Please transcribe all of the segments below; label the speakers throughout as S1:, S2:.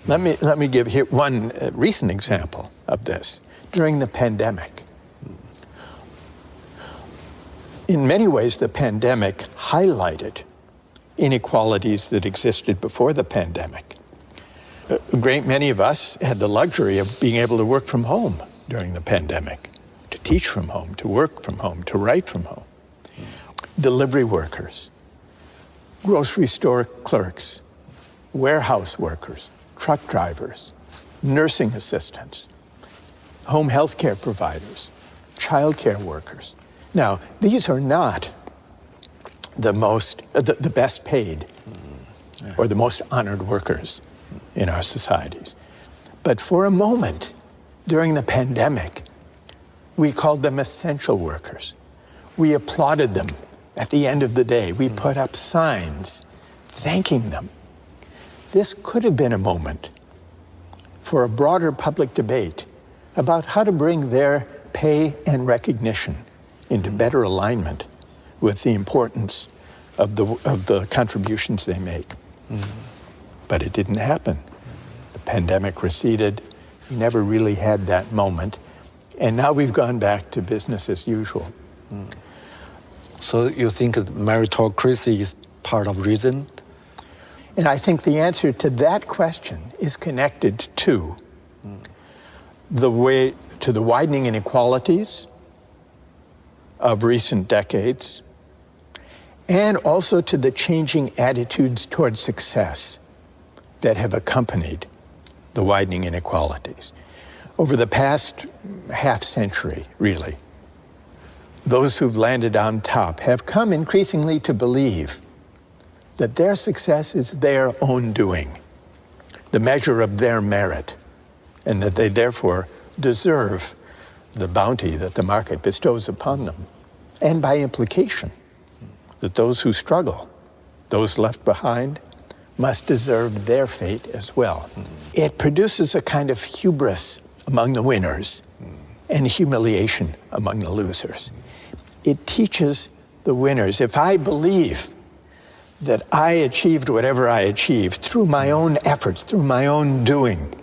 S1: Let me give here one recent example of this. During the pandemic, in many ways, the pandemic highlighted inequalities that existed before the pandemic. A great many of us had the luxury of being able to work from home during the pandemic, to teach from home, to work from home, to write from home. Delivery workers, grocery store clerks, warehouse workers, truck drivers, nursing assistants, home health care providers, child care workers. Now, these are not the best paid or the most honored workers in our societies. But for a moment, during the pandemic, we called them essential workers. We applauded them at the end of the day. We put up signs thanking them. This could have been a moment for a broader public debate about how to bring their pay and recognition into better alignment with the importance of the contributions they make. But it didn't happen. The pandemic receded. We never really had that moment. And now we've gone back to business as usual.
S2: So you think meritocracy is part of reason?
S1: And I think the answer to that question is connected to the widening inequalities of recent decades, and also to the changing attitudes towards success that have accompanied the widening inequalities. Over the past half century, really, those who've landed on top have come increasingly to believe that their success is their own doing, the measure of their merit, and that they therefore deserve the bounty that the market bestows upon them. And by implication, that those who struggle, those left behind, must deserve their fate as well. It produces a kind of hubris among the winners and humiliation among the losers. It teaches the winners, if I believe that I achieved whatever I achieved through my own efforts, through my own doing,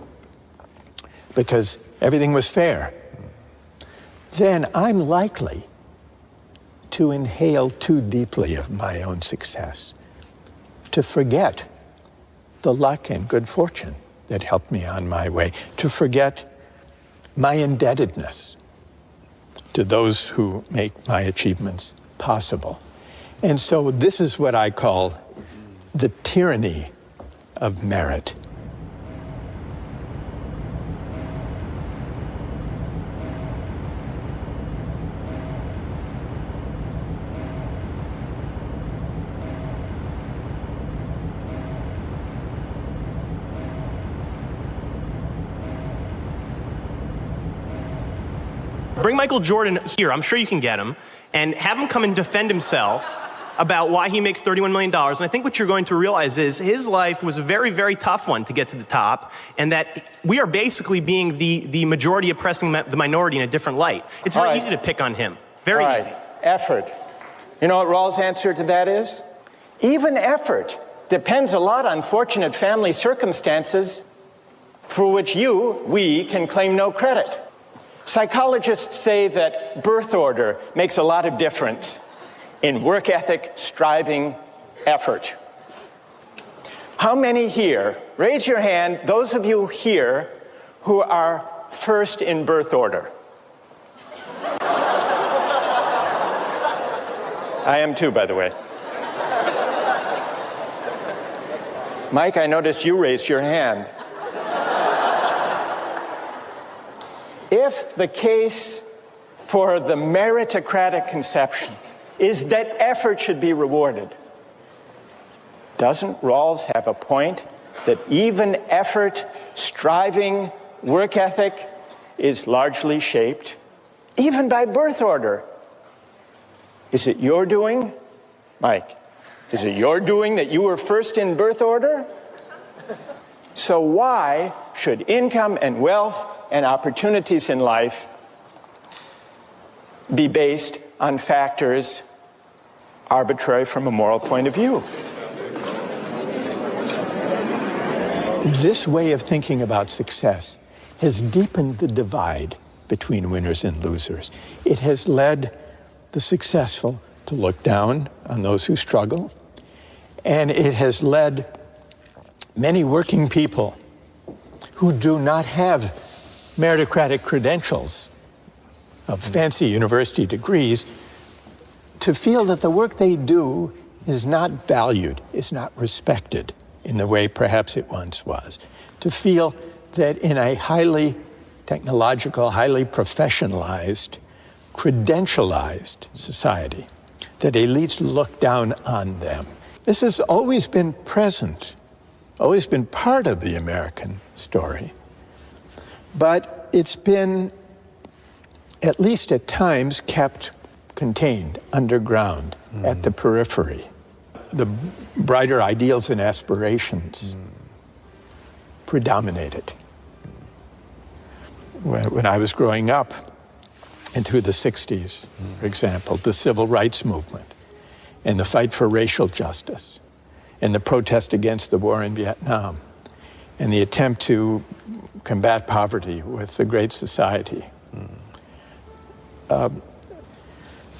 S1: because everything was fair, then I'm likely to inhale too deeply of my own success, to forget the luck and good fortune that helped me on my way, to forget my indebtedness to those who make my achievements possible. And so this is what I call the tyranny of merit.
S3: Bring Michael Jordan here, I'm sure you can get him, and have him come and defend himself about why he makes $31 million. And I think what you're going to realize is his life was a very, very tough one to get to the top, and that we are basically being the majority oppressing the minority in a different light. It's very easy to pick on him. Very easy.
S1: Effort. You know what Rawls' answer to that is? Even effort depends a lot on fortunate family circumstances for which we can claim no credit. Psychologists say that birth order makes a lot of difference in work ethic, striving, effort. How many here, raise your hand, those of you here who are first in birth order? I am too, by the way. Mike, I noticed you raised your hand. If the case for the meritocratic conception is that effort should be rewarded, doesn't Rawls have a point that even effort, striving, work ethic is largely shaped even by birth order? Is it your doing, Mike? Is it your doing that you were first in birth order? So why should income and wealth and opportunities in life be based on factors arbitrary from a moral point of view? This way of thinking about success has deepened the divide between winners and losers. It has led the successful to look down on those who struggle, and it has led many working people who do not have meritocratic credentials of fancy university degrees to feel that the work they do is not valued, is not respected in the way perhaps it once was. To feel that in a highly technological, highly professionalized, credentialized society, that elites look down on them. This has always been present, always been part of the American story. But it's been, at least at times, kept contained, underground, at the periphery. The brighter ideals and aspirations predominated. When I was growing up, and through the 60s, for example, the civil rights movement, and the fight for racial justice, and the protest against the war in Vietnam, and the attempt to combat poverty with the Great Society.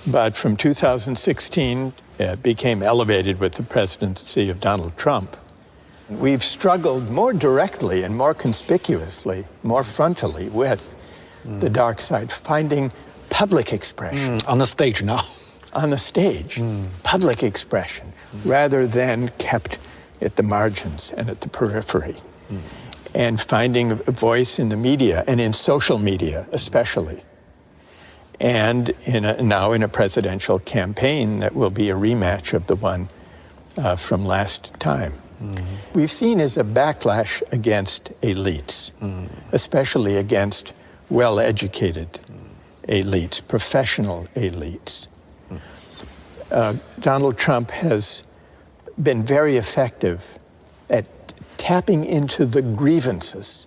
S1: But from 2016, it became elevated with the presidency of Donald Trump. We've struggled more directly and more conspicuously, more frontally with the dark side, finding public expression.
S2: On the stage now.
S1: On the stage, public expression, rather than kept at the margins and at the periphery. And finding a voice in the media, and in social media especially. And now in a presidential campaign that will be a rematch of the one from last time. We've seen as a backlash against elites, especially against well-educated elites, professional elites. Donald Trump has been very effective at tapping into the grievances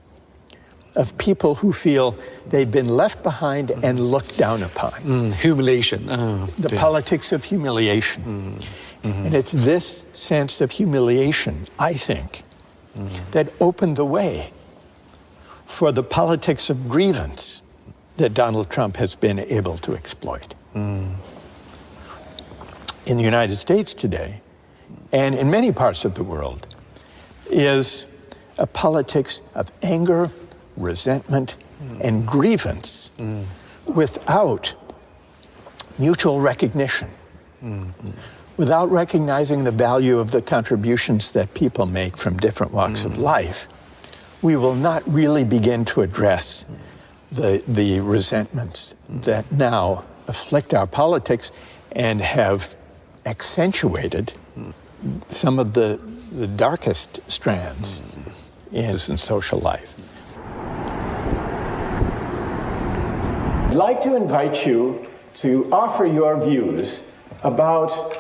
S1: of people who feel they've been left behind and looked down upon.
S2: Humiliation.
S1: The politics of humiliation. And it's this sense of humiliation, I think, that opened the way for the politics of grievance that Donald Trump has been able to exploit. In the United States today, and in many parts of the world, is a politics of anger, resentment, and grievance without mutual recognition, without recognizing the value of the contributions that people make from different walks of life. We will not really begin to address the resentments that now afflict our politics and have accentuated some of the darkest strands in social life. I'd like to invite you to offer your views about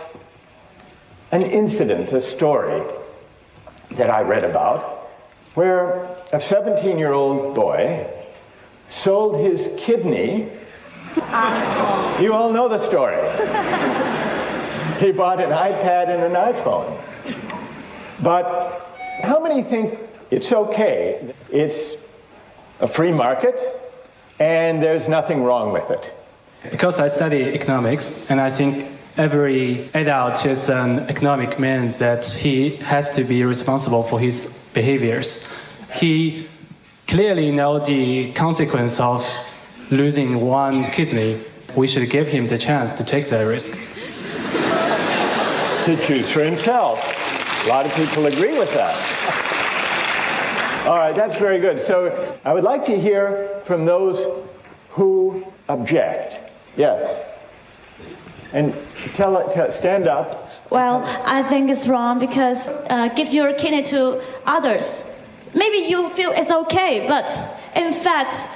S1: an incident, a story that I read about, where a 17-year-old boy sold his kidney. You all know the story. He bought an iPad and an iPhone. But how many think it's okay? It's a free market, and there's nothing wrong with it.
S4: Because I study economics, and I think every adult is an economic man that he has to be responsible for his behaviors. He clearly knows the consequence of losing one kidney. We should give him the chance to take that risk.
S1: To choose for himself. A lot of people agree with that. All right, that's very good. So I would like to hear from those who object. Yes. And stand up.
S5: Well, I think it's wrong because give your kidney to others. Maybe you feel it's okay, but in fact,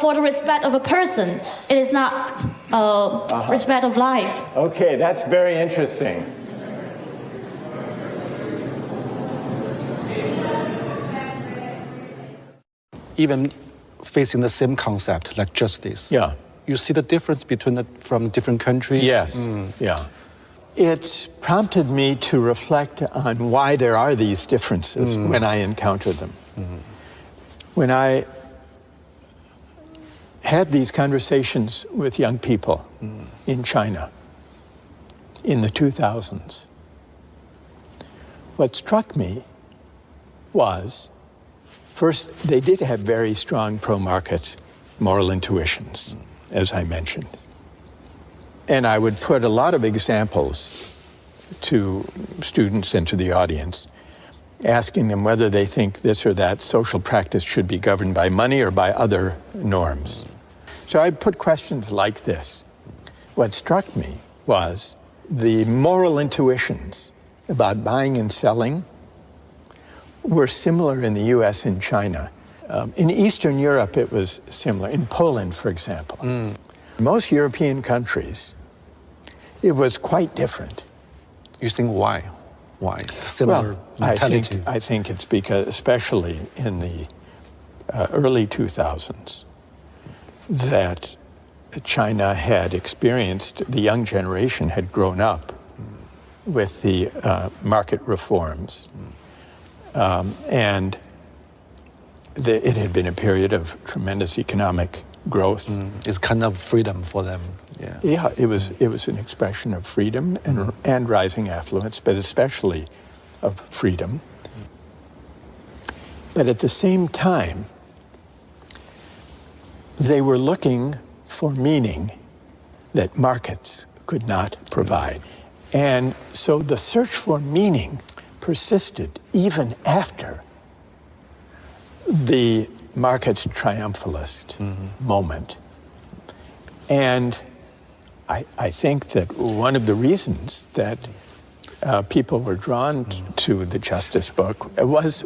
S5: for the respect of a person, it is not respect of life.
S1: Okay, that's very interesting.
S2: Even facing the same concept, like justice.
S1: Yeah.
S2: You see the difference between from different countries?
S1: Yes, yeah. it's prompted me to reflect on why there are these differences when I encounter them. When I had these conversations with young people in China in the 2000s, what struck me was, first, they did have very strong pro-market moral intuitions, as I mentioned. And I would put a lot of examples to students and to the audience, asking them whether they think this or that social practice should be governed by money or by other norms. So I put questions like this. What struck me was the moral intuitions about buying and selling were similar in the US and China. In Eastern Europe, it was similar. In Poland, for example. Most European countries, it was quite different.
S2: You think why? Why? The similar mentality?
S1: I think it's because, especially in the early 2000s, that China had experienced, the young generation had grown up with the market reforms. And it had been a period of tremendous economic growth.
S2: It's kind of freedom for them.
S1: Yeah, it was an expression of freedom and rising affluence, but especially of freedom. But at the same time, they were looking for meaning that markets could not provide. And so the search for meaning persisted even after the market triumphalist moment. And I think that one of the reasons that people were drawn to the Justice book was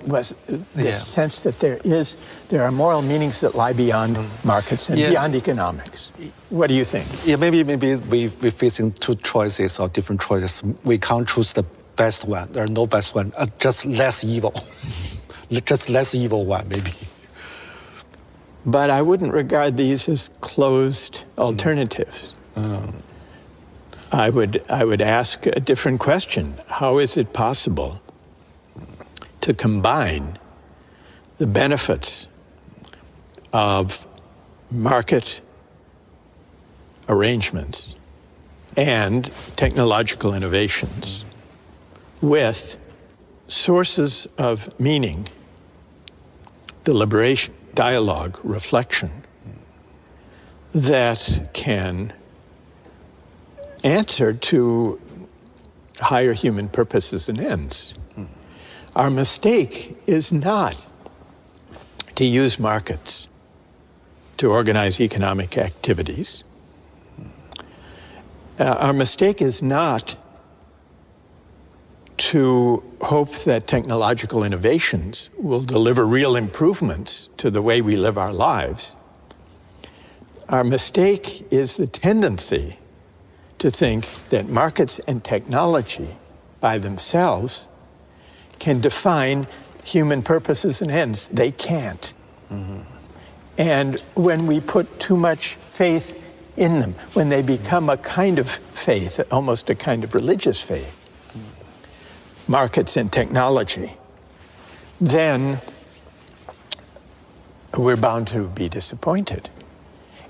S1: this sense that there are moral meanings that lie beyond markets and beyond economics. What do you think?
S2: Yeah, maybe we're facing two choices or different choices. We can't choose the best one. There are no best one. Just less evil. Just less evil one, maybe.
S1: But I wouldn't regard these as closed alternatives. I would ask a different question. How is it possible to combine the benefits of market arrangements and technological innovations with sources of meaning, deliberation, dialogue, reflection that can answer to higher human purposes and ends? Our mistake is not to use markets to organize economic activities. Our mistake is not to hope that technological innovations will deliver real improvements to the way we live our lives. Our mistake is the tendency to think that markets and technology by themselves can define human purposes and ends. They can't. And when we put too much faith in them, when they become a kind of faith, almost a kind of religious faith, markets and technology, then we're bound to be disappointed.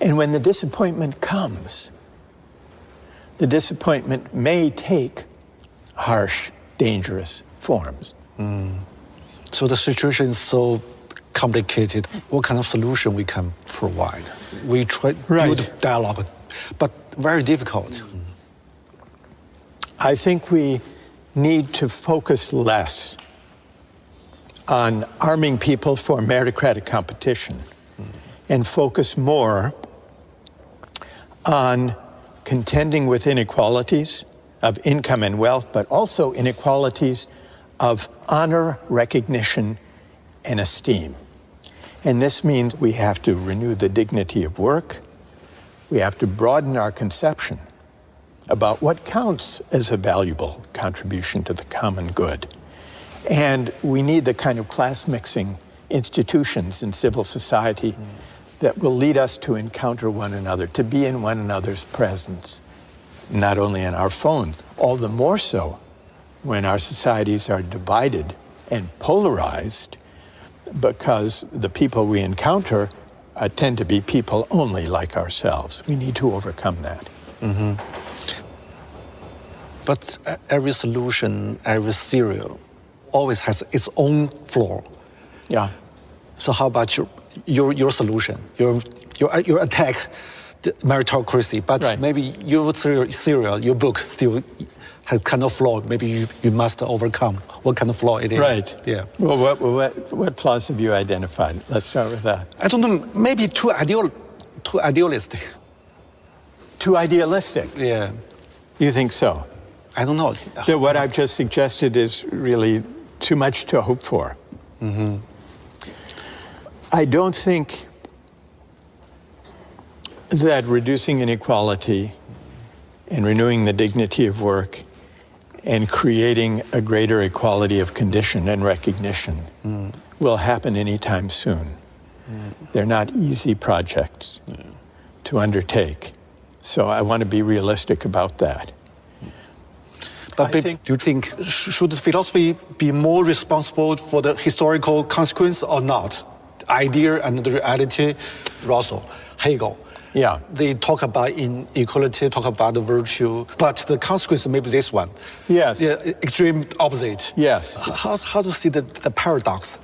S1: And when the disappointment comes, the disappointment may take harsh, dangerous forms.
S2: So the situation is so complicated. What kind of solution we can provide? We try to build dialogue, but very difficult.
S1: I think we need to focus less on arming people for meritocratic competition and focus more on contending with inequalities of income and wealth, but also inequalities of honor, recognition, and esteem. And this means we have to renew the dignity of work. We have to broaden our conception about what counts as a valuable contribution to the common good. And we need the kind of class-mixing institutions in civil society that will lead us to encounter one another, to be in one another's presence, not only on our phones, all the more so when our societies are divided and polarized, because the people we encounter tend to be people only like ourselves. We need to overcome that.
S2: Mm-hmm. But every solution, every theory always has its own flaw.
S1: Yeah.
S2: So how about your solution? Your attack the meritocracy, but
S1: right.
S2: maybe your theory, your book still has kind of flaw. Maybe you must overcome what kind of flaw it is.
S1: Right.
S2: Yeah.
S1: Well, what flaws have you identified? Let's start with that.
S2: I don't know. Maybe too idealistic.
S1: Too idealistic?
S2: Yeah.
S1: You think so?
S2: I don't know.
S1: That what I've just suggested is really too much to hope for.
S2: Mm-hmm.
S1: I don't think that reducing inequality and renewing the dignity of work and creating a greater equality of condition and recognition will happen anytime soon. They're not easy projects to undertake. So I want to be realistic about that.
S2: But do you think, should philosophy be more responsible for the historical consequence or not? The idea and the reality, Russell, Hegel.
S1: Yeah.
S2: They talk about inequality, talk about the virtue, but the consequence may be this one.
S1: Yes.
S2: Yeah, extreme opposite.
S1: Yes.
S2: How to see the paradox?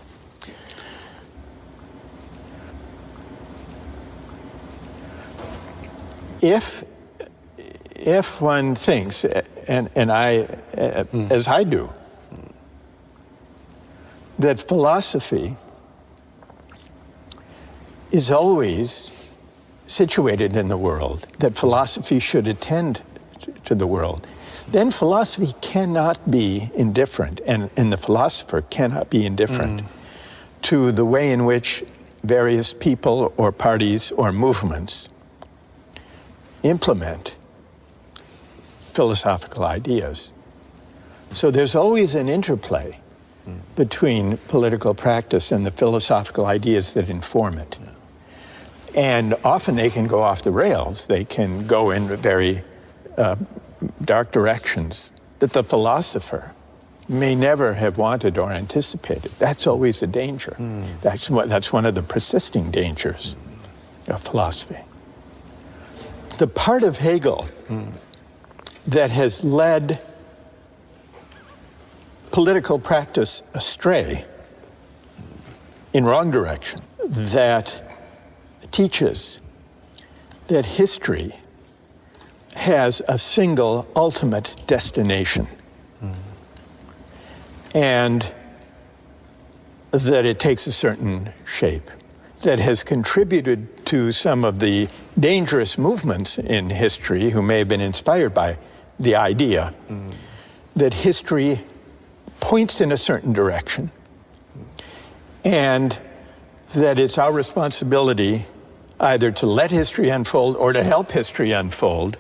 S1: If one thinks, and I, as I do, that philosophy is always situated in the world, that philosophy should attend to the world, then philosophy cannot be indifferent, and the philosopher cannot be indifferent to the way in which various people or parties or movements implement philosophical ideas. So there's always an interplay between political practice and the philosophical ideas that inform it. And often they can go off the rails. They can go in very dark directions that the philosopher may never have wanted or anticipated. That's always a danger. That's one of the persisting dangers of philosophy. The part of Hegel that has led political practice astray in wrong direction, that teaches that history has a single ultimate destination, and that it takes a certain shape, that has contributed to some of the dangerous movements in history who may have been inspired by the idea that history points in a certain direction, and that it's our responsibility either to let history unfold or to help history unfold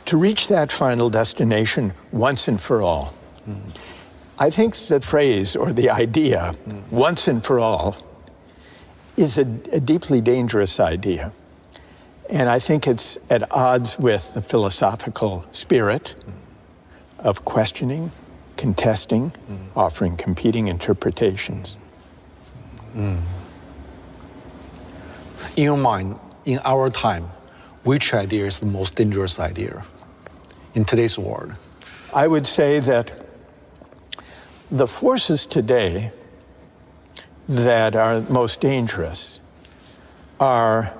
S1: to reach that final destination once and for all. I think the phrase or the idea, once and for all, is a deeply dangerous idea. And I think it's at odds with the philosophical spirit of questioning, contesting, offering competing interpretations.
S2: In your mind, in our time, which idea is the most dangerous idea in today's world?
S1: I would say that the forces today that are most dangerous are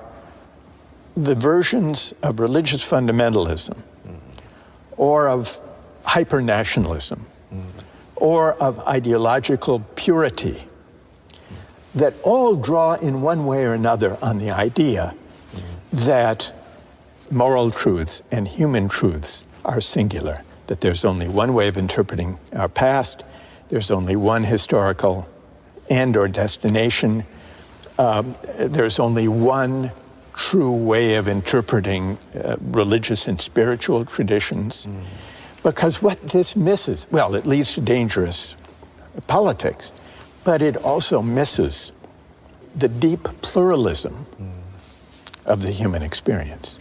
S1: the versions of religious fundamentalism or of hyper-nationalism or of ideological purity that all draw in one way or another on the idea that moral truths and human truths are singular, that there's only one way of interpreting our past, there's only one historical end or destination, there's only one true way of interpreting religious and spiritual traditions. Because what this misses, well, it leads to dangerous politics, but it also misses the deep pluralism of the human experience.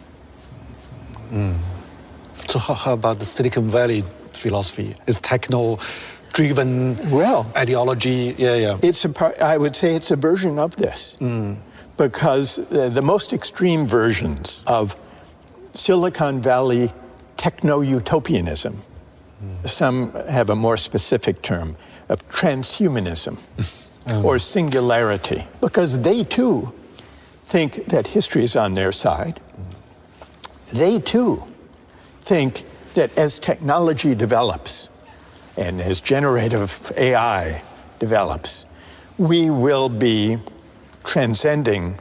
S2: So how about the Silicon Valley philosophy? It's techno-driven ideology. Yeah.
S1: I would say it's a version of this. Because the most extreme versions of Silicon Valley techno-utopianism, some have a more specific term of transhumanism or singularity, because they too think that history is on their side. They too think that as technology develops and as generative AI develops, we will be transcending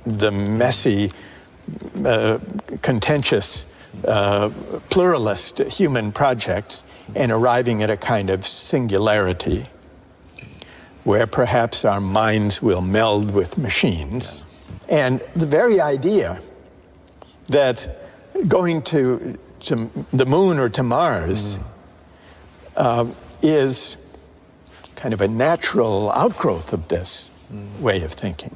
S1: the messy, contentious, pluralist human projects and arriving at a kind of singularity where perhaps our minds will meld with machines. And the very idea that going to the moon or to Mars is kind of a natural outgrowth of this way of thinking,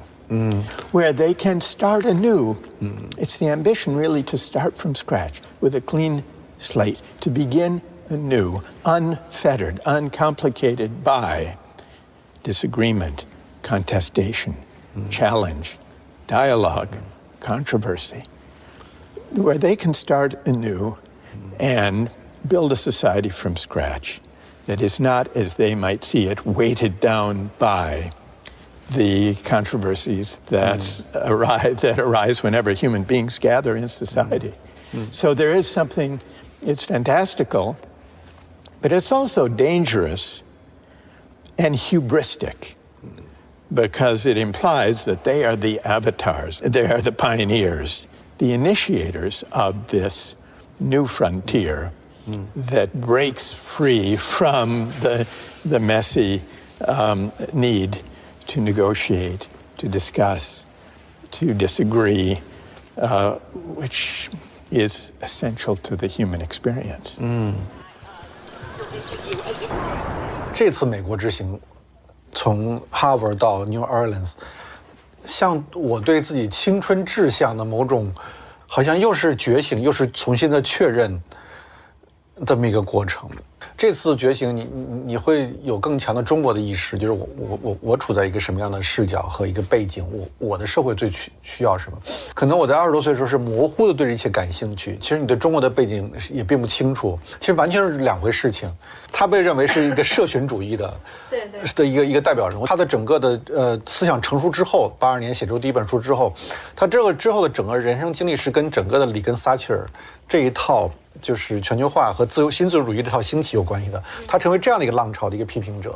S1: where they can start anew. It's the ambition really to start from scratch with a clean slate, to begin anew, unfettered, uncomplicated by disagreement, contestation, challenge, dialogue, controversy, where they can start anew and build a society from scratch that is not, as they might see it, weighted down by the controversies that arise whenever human beings gather in society. So there is something, it's fantastical, but it's also dangerous and hubristic, because it implies that they are the avatars, they are the pioneers, the initiators of this new frontier that breaks free from the messy need to negotiate, to discuss, to disagree, which is essential to the human experience.
S2: 这次美国之行，从哈佛到 New Orleans， 像我对自己青春志向的某种，好像又是觉醒，又是重新的确认，这么一个过程。这次觉醒你会有更强的中国的意识，就是我处在一个什么样的视角和一个背景，我的社会最需要什么？可能我在20多岁的时候是模糊的对这一切感兴趣，其实你对中国的背景也并不清楚，其实完全是两回事情。他被认为是一个社群主义的的一个代表人物，他的整个的思想成熟之后，82年写出第一本书之后，他这个之后的整个人生经历是跟整个的里根撒切尔这一套就是全球化和新自由主义这套兴起有关系的，他成为这样的一个浪潮的一个批评者。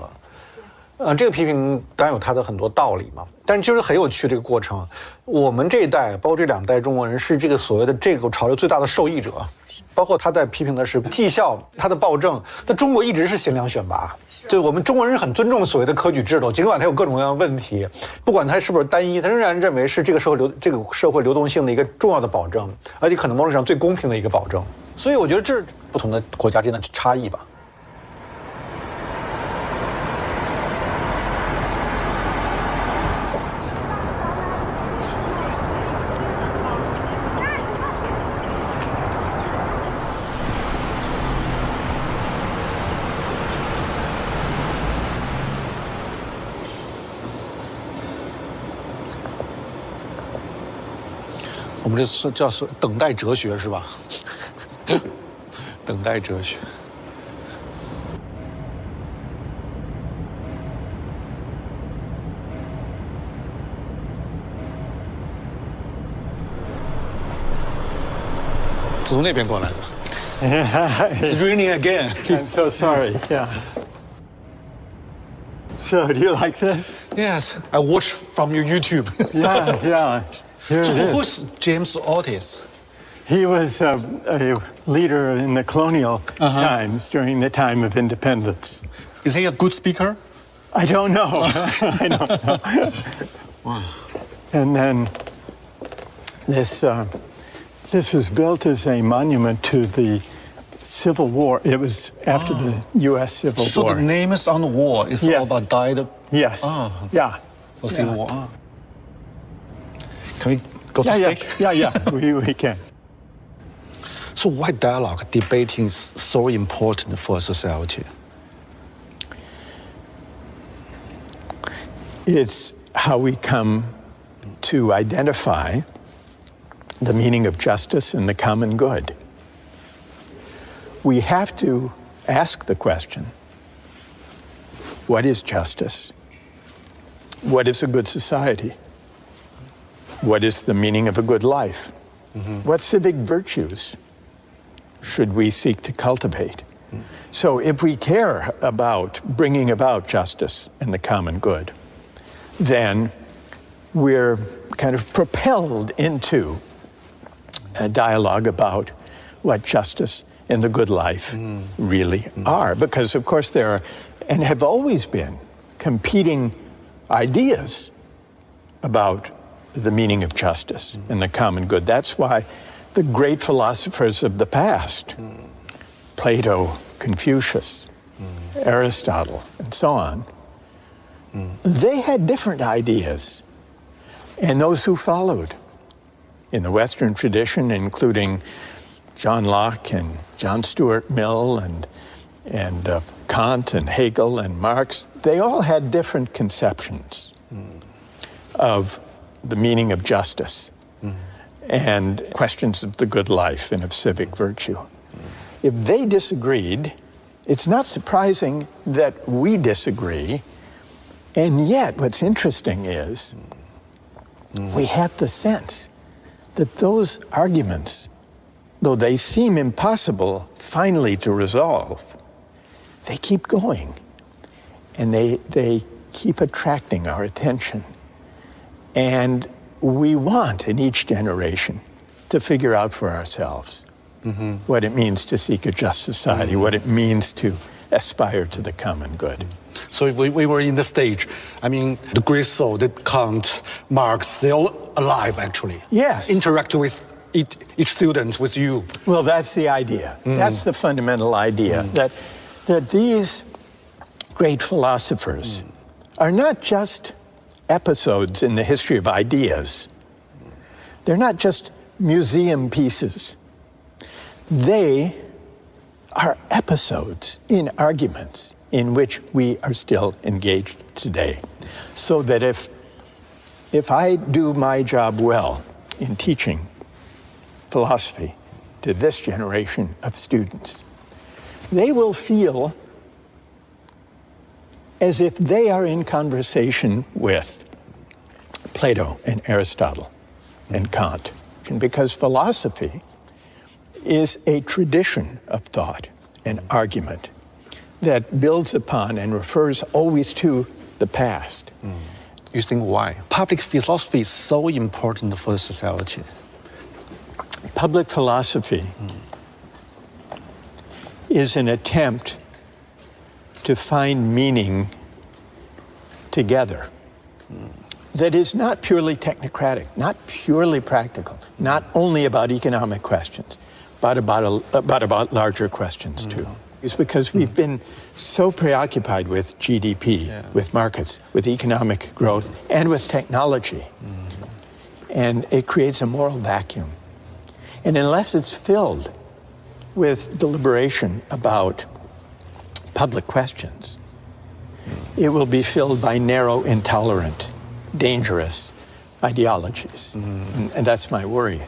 S2: 这个批评当然有他的很多道理嘛，但是就是很有趣这个过程。我们这一代，包括这两代中国人，是这个所谓的这个潮流最大的受益者。包括他在批评的是绩效，他的暴政。那中国一直是贤良选拔，对我们中国人是很尊重所谓的科举制度，尽管它有各种各样的问题，不管它是不是单一，他仍然认为是这个社会流动性的一个重要的保证，而且可能某种上最公平的一个保证。所以我觉得这是不同的国家之间的差异吧。我们这叫等待哲学是吧？等待哲学。从那边过来的。It's raining again.
S1: I'm so sorry. Yeah. So, do you like this?
S2: Yes, I watch from your YouTube.
S1: Yeah.
S2: Who's James Otis?
S1: He was a leader in the colonial times during the time of independence.
S2: Is he a good speaker?
S1: I don't know. I don't know.
S2: Wow.
S1: And then this was built as a monument to the Civil War. It was after the U.S. Civil War.
S2: So the name is on the wall. It's all about died.
S1: Yes. Yeah.
S2: For Civil War. Can we go to stay?
S1: Yeah, we can.
S2: So why dialogue, debating is so important for society?
S1: It's how we come to identify the meaning of justice and the common good. We have to ask the question, what is justice? What is a good society? What is the meaning of a good life? What civic virtues should we seek to cultivate? So if we care about bringing about justice and the common good, then we're kind of propelled into a dialogue about what justice and the good life really are. Because, of course, there are, and have always been, competing ideas about the meaning of justice and the common good. That's why the great philosophers of the past, Plato, Confucius, Aristotle, and so on, they had different ideas. And those who followed in the Western tradition, including John Locke and John Stuart Mill and Kant and Hegel and Marx, they all had different conceptions of the meaning of justice and questions of the good life and of civic virtue. If they disagreed, it's not surprising that we disagree. And yet, what's interesting is we have the sense that those arguments, though they seem impossible finally to resolve, they keep going. And they keep attracting our attention. And we want, in each generation, to figure out for ourselves what it means to seek a just society, what it means to aspire to the common good.
S2: So if we were in the stage, I mean, the great soul, that Kant, Marx, they're all alive, actually.
S1: Yes.
S2: Interact with each student, with you.
S1: Well, that's the idea. That's the fundamental idea, that these great philosophers are not just episodes in the history of ideas. They're not just museum pieces. They are episodes in arguments in which we are still engaged today. So that if I do my job well in teaching philosophy to this generation of students, they will feel as if they are in conversation with Plato and Aristotle and Kant. And because philosophy is a tradition of thought and argument that builds upon and refers always to the past.
S2: You think why? Public philosophy is so important for society.
S1: Public philosophy is an attempt to find meaning together that is not purely technocratic, not purely practical, not only about economic questions, but about larger questions too. It's because we've been so preoccupied with GDP, with markets, with economic growth, and with technology. And it creates a moral vacuum. And unless it's filled with deliberation about public questions, it will be filled by narrow, intolerant, dangerous ideologies. And that's my worry.